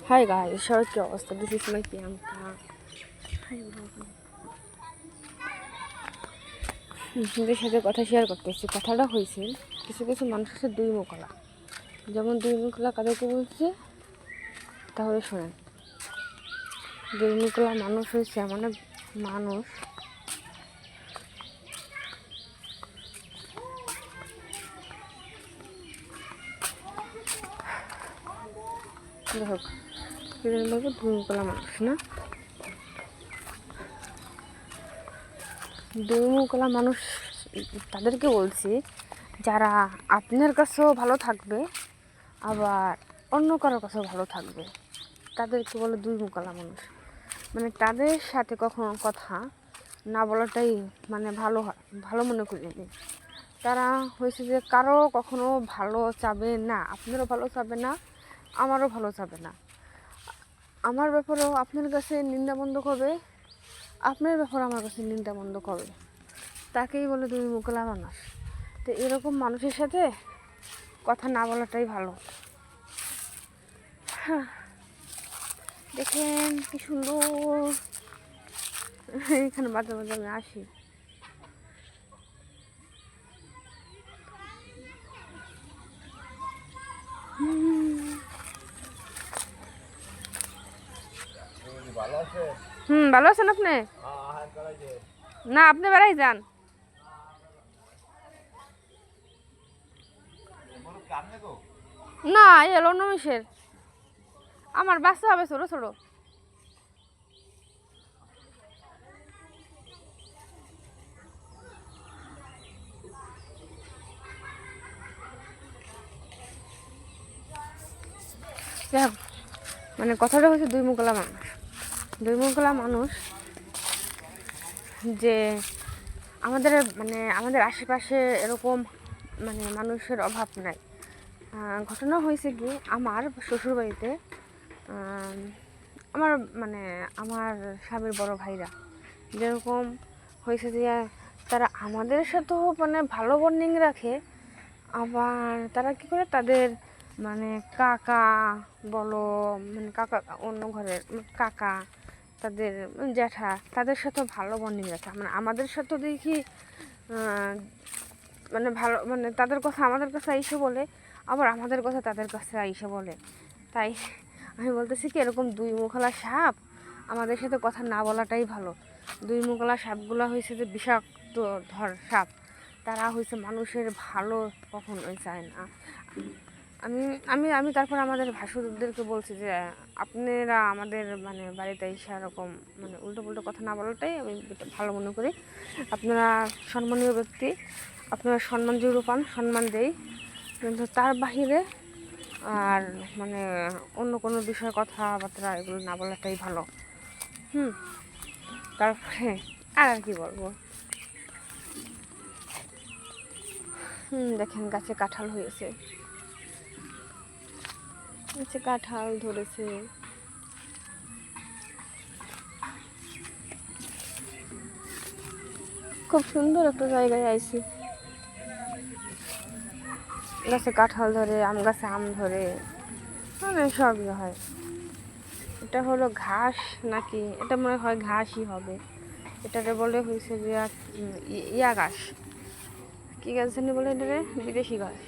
Hi guys, সবার কি অবস্থা? This is my Priyanka. আপনাদের সাথে কথা শেয়ার করতেছি। কথাটা হয়েছে কিছু কিছু মানুষ আছে দুই মুখলা। যেমন দুই মুখলা কাদেরকে বলছে তাহলে শোনেন। দুই মুখলা মানুষ হয়েছে এমন মানুষ দেখো বলবো দুই মুখলা মানুষ না, দুই মুখলা মানুষ তাদেরকে বলছি যারা আপনার কাছেও ভালো থাকবে আবার অন্য কারোর কাছেও ভালো থাকবে, তাদেরকে বলে দুই মুখলা মানুষ। মানে তাদের সাথে কখনো কথা না বলাটাই মানে ভালো হয়, ভালো মনে করি আমি। তারা হয়েছে যে কারো কখনো ভালো চাবে না, আপনারও ভালো চাবে না, আমারও ভালো চাবে না। আমার ব্যাপারেও আপনার কাছে নিন্দাবন্ধ হবে, আপনার ব্যাপারে আমার কাছে নিন্দাবন্ধ হবে, তাকেই বলে দুই মুখলা মানুষ। তো এরকম মানুষের সাথে কথা না বলাটাই ভালো। হ্যাঁ, দেখেন কি সুন্দর এখানে মাঝে মাঝে আমি আসি। ভালো আছেন আপনি? না, আপনি বেড়াই যান। না, এলো নমিষের আমার বাচ্চা হবে ছোট ছোট। মানে কথাটা হচ্ছে দুই মুখলা মানুষ। দুই মুখলা মানুষ যে আমাদের মানে আমাদের আশেপাশে এরকম মানে মানুষের অভাব নাই। ঘটনা হয়েছে কি, আমার শ্বশুরবাড়িতে আমার মানে আমার স্বামীর বড় ভাইরা যেরকম হয়েছে যে তারা আমাদের সাথেও মানে ভালো বন্ডিং রাখে, আবার তারা কী করে তাদের মানে কাকা বলো, মানে কাকা অন্য ঘরের কাকা, তাদের জ্যাঠা, তাদের সাথেও ভালো বন্ডিং রাখে। মানে আমাদের সাথেও দেখি মানে ভালো, মানে তাদের কথা আমাদের কাছে আইসে বলে, আবার আমাদের কথা তাদের কাছে আইসে বলে। তাই আমি বলতেছি কি, এরকম দুই মুখলা সাপ আমাদের সাথে কথা না বলাটাই ভালো। দুই মুখলা সাপগুলো হয়েছে যে বিষাক্ত সাপ, তারা হয়েছে মানুষের ভালো কখনোই চায় না। আমি আমি আমি তারপর আমাদের ভাসুরদেরকে বলছি যে আপনারা আমাদের মানে বাড়িতে এসে এরকম মানে উল্টো পুল্টো কথা না বলাটাই আমি ভালো মনে করি। আপনারা সম্মানীয় ব্যক্তি, আপনারা সম্মান যেগুলো পান সম্মান দেই, কিন্তু তার বাহিরে আর মানে অন্য কোনো বিষয়ে কথাবার্তা এগুলো না বলাটাই ভালো। তারপরে আর কি বলবো, দেখেন গাছে কাঁঠাল হয়েছে, গাছে কাঁঠাল ধরেছে। খুব সুন্দর একটা জায়গায় আইছি, গাছে কাঁঠাল ধরে, আম গাছে আম ধরে, মানে সবই হয়। এটা হলো ঘাস নাকি, এটা মনে হয় ঘাসই হবে। এটারে বলে হয়েছে যে ইয়া ঘাস, কি গাছ জানি বলে এটারে, বিদেশি ঘাস।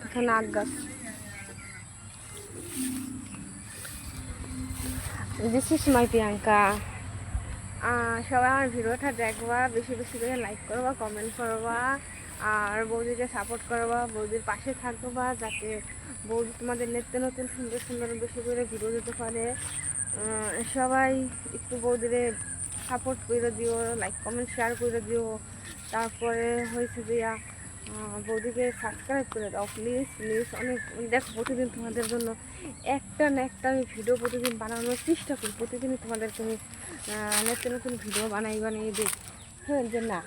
এখানে আখ গাছ। This is my Priyanka. সবাই আমার ভিডিওটা দেখবা, বেশি বেশি করে লাইক করবা, কমেন্ট করবা, আর বৌদিকে সাপোর্ট করবা, বৌদির পাশে থাকবা, যাতে বৌদি তোমাদের নিত্য নতুন সুন্দর সুন্দর বেশি করে ভিডিও দিতে পারে। সবাই একটু বৌদিরে সাপোর্ট করে দিও, লাইক কমেন্ট শেয়ার করে দিও। তারপরে হয়েছে যে বৌদিকে সাবস্ক্রাইব করে দাও প্লিজ প্লিজ। অনেক দেখো, প্রতিদিন তোমাদের জন্য একটা না একটা আমি ভিডিও প্রতিদিন বানানোর চেষ্টা করি, প্রতিদিনই তোমাদেরকে আমি নতুন নতুন ভিডিও বানিয়ে দিই। হ্যাঁ, যে না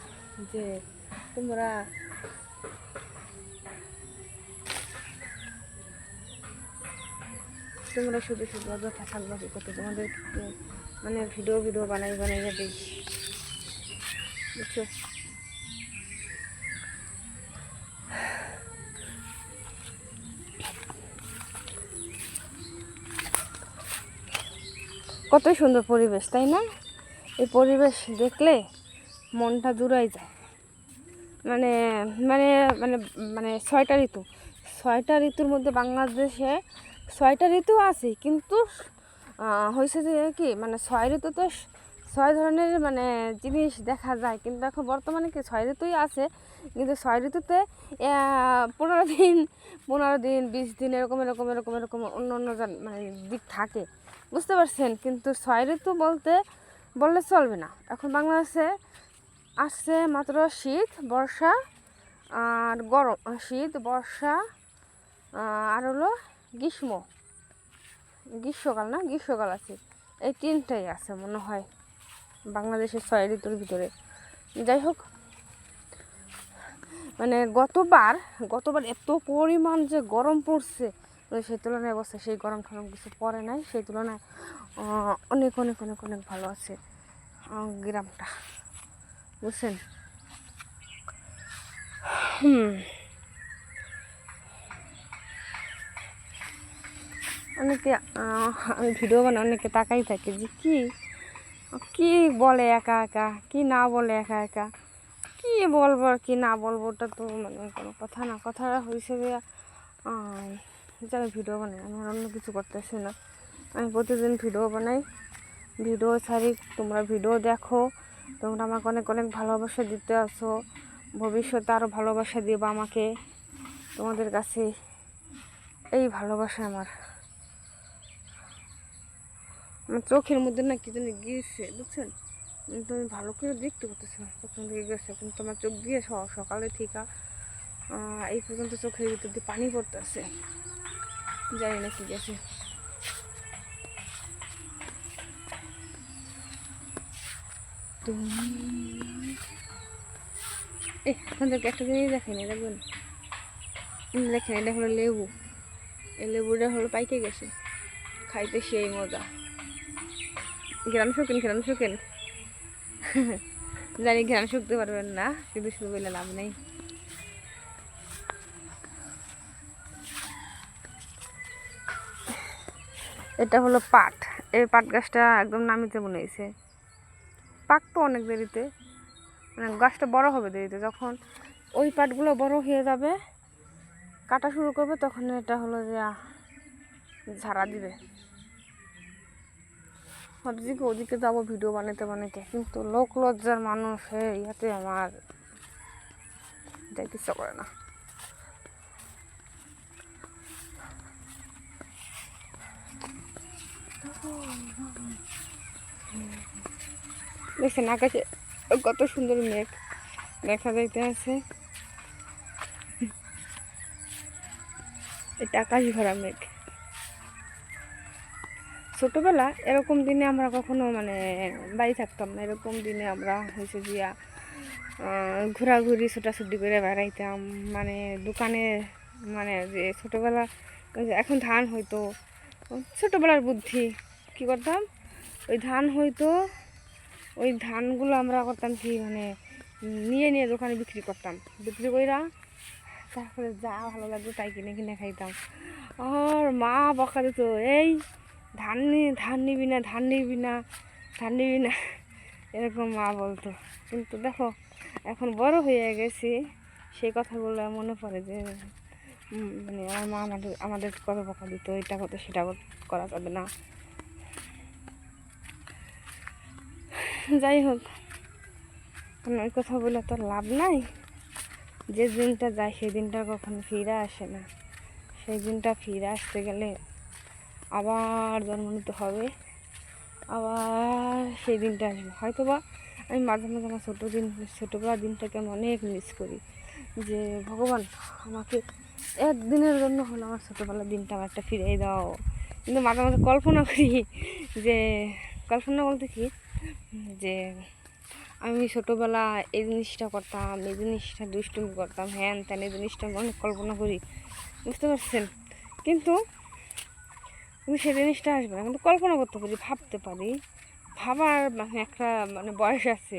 যে তোমরা শুধু শুধু অযথা থাকবা কি করতে, তোমাদের মানে ভিডিও বানিয়ে দিই, বুঝছো? কতই সুন্দর পরিবেশ, তাই না? এই পরিবেশ দেখলে মনটা জুড়াই যায়। মানে মানে মানে মানে 6টা ঋতু, 6টা ঋতুর মধ্যে বাংলাদেশে 6টা ঋতু আছে, কিন্তু হয়েছে যে কি মানে 6 ঋতুতে 6 ধরনের মানে জিনিস দেখা যায়, কিন্তু এখন বর্তমানে কি 6 ঋতুই আছে, কিন্তু 6 ঋতুতে 15 দিন 15 দিন 20 দিন এরকম এরকম এরকম এরকম অন্য অন্য মানে দিক থাকে, বুঝতে পারছেন? কিন্তু 6 ঋতু বললে চলবে না। এখন বাংলাদেশে আসছে মাত্র শীত, বর্ষা আর গরম। শীত, বর্ষা আর হলো গ্রীষ্মকাল, না গ্রীষ্মকাল আছে, এই 3টাই আছে মনে হয় বাংলাদেশের 6 ঋতুর ভিতরে। যাই হোক, মানে গতবার এত পরিমাণ যে গরম পড়ছে, সেই তুলনায় অবস্থা সেই গরম ঠরম কিছু পড়ে নাই, সেই তুলনায় অনেক অনেক অনেক অনেক ভালো আছে গ্রামটা, বুঝছেন? অনেকে আমি ভিডিও বানাই, অনেকে তাকাই থাকে যে কি বলে একা একা, কি না বলে একা একা, কি বলবো আর কি না বলবো, ওটা তো মানে কোনো কথা না। কথাটা হয়েছে যে আমি ভিডিও বানাই, আমি অন্য কিছু করতেছি না। আমি প্রতিদিন ভিডিও বানাই, ভিডিও ছাড়ি, তোমরা ভিডিও দেখো, তোমরা আমাকে অনেক অনেক ভালোবাসা দিতে আসো, ভবিষ্যতে আরও ভালোবাসা দিবা আমাকে। তোমাদের কাছে এই ভালোবাসা আমার চোখের মধ্যে না কি জানি গিয়েছে, বুঝছেন? কিন্তু আমি ভালো করে দেখতে পাচ্ছি না কখন দিকে গেছে, কিন্তু আমার চোখ দিয়ে সকালে ঠিকা এই পর্যন্ত চোখের ভিতর দিয়ে পানি পড়তেছে, জানি না কি গেছে। আপনাদেরকে একটা জিনিস দেখেনি, দেখবেন, দেখেন এটা হলো লেবু, এই লেবুটা হলো পাইকে গেছে, খাইতে সেই মজা। ঘ্রাণ শুকেন জানি ঘ্রাণ শুকতে পারবেন না, কিন্তু শুধু বলে লাভ নেই। এটা হলো পাট, এই পাট গাছটা একদম নামিতে মনে হয়েছে, পাকতো অনেক দেরিতে, মানে গাছটা বড় হবে দেরিতে, যখন ওই পাটগুলো বড় হয়ে যাবে, কাটা শুরু করবে, তখন এটা হলো যে ঝাড়া দিবে। ভাবছি কি ওদিকে যাবো ভিডিও বানাতে, কিন্তু লোক লজ্জার মানুষ ইয়াতে আমার যাইতে ইচ্ছা করে না। দেখছেন আকাশে কত সুন্দর মেঘ দেখা যাইতে আছে, এটা আকাশ ভরা মেঘ। ছোটোবেলা এরকম দিনে আমরা কখনো মানে বাড়ি থাকতাম না, এরকম দিনে আমরা হয়েছে গিয়া ঘোরাঘুরি ছোটাছুটি করে বেড়াইতাম, মানে দোকানে, মানে যে ছোটোবেলা এখন ধান হইতো, ছোটোবেলার বুদ্ধি কী করতাম, ওই ধান হইতো, ওই ধানগুলো আমরা করতাম কি মানে নিয়ে দোকানে বিক্রি করতাম, বিক্রি কইরা তারপরে যা ভালো লাগতো তাই কিনে খাইতাম। আর মা বকা দিত, এই ধান নিবি না এরকম মা বলতো। কিন্তু দেখো এখন বড় হয়ে গেছি, সেই কথাগুলো মনে পড়ে যে মানে আমার মা আমাদের কত বকা দিত, এটা করতে সেটা করা যাবে না। যাই হোক, ওই কথা বলে তো লাভ নাই, যে দিনটা যায় সেই দিনটা কখনো ফিরে আসে না, সেই দিনটা ফিরে আসতে গেলে আবার জন্ম নিতে হবে, আবার সেই দিনটা আসবে। হয়তো বা আমি মাঝে মাঝে আমার ছোটোবেলার দিনটাকে আমি অনেক মিস করি, যে ভগবান আমাকে একদিনের জন্য হলো আমার ছোটোবেলার দিনটা আমার একটা ফিরিয়ে দাও। কিন্তু মাঝে মাঝে কল্পনা করি, যে কল্পনা বলতে কি, যে আমি ছোটোবেলা এই জিনিসটা করতাম, এই জিনিসটা দুষ্টুমি করতাম, হ্যান ত্যান, এই জিনিসটা আমি অনেক কল্পনা করি, বুঝতে পারছেন? কিন্তু সেই জিনিসটা আসবে না, কিন্তু কল্পনা করতে পারি, ভাবতে পারি, ভাবার মানে একটা মানে বয়স আছে।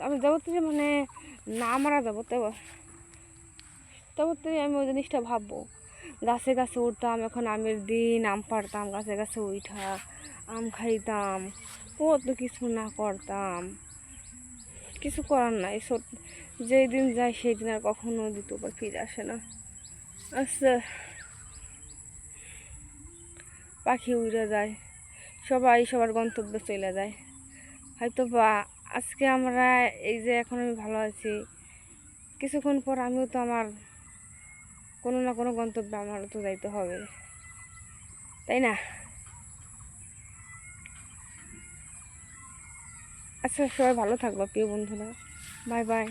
আমি যাবতীয় মানে না মারা যাবো তবে আমি ওই জিনিসটা ভাববো। গাছে উঠতাম, এখন আমের দিন আম পাড়তাম, গাছে উঠা আম খাইতাম, কত কিছু না করতাম। কিছু করার নাই, যেই দিন যায় সেই দিন আর কখনো দ্বিতীয়বার ফিরে আসে না। আচ্ছা, পাখি উড়ে যায়, সবাই সবার গন্তব্যে চলে যায়। হয়তো বা আজকে আমরা এই যে এখন আমি ভালো আছি, কিছুক্ষণ পর আমিও তো আমার কোনো না কোনো গন্তব্যে আমারও তো যাইতে হবে, তাই না? আচ্ছা, সবাই ভালো থাকবো প্রিয় বন্ধুরা, বাই বাই।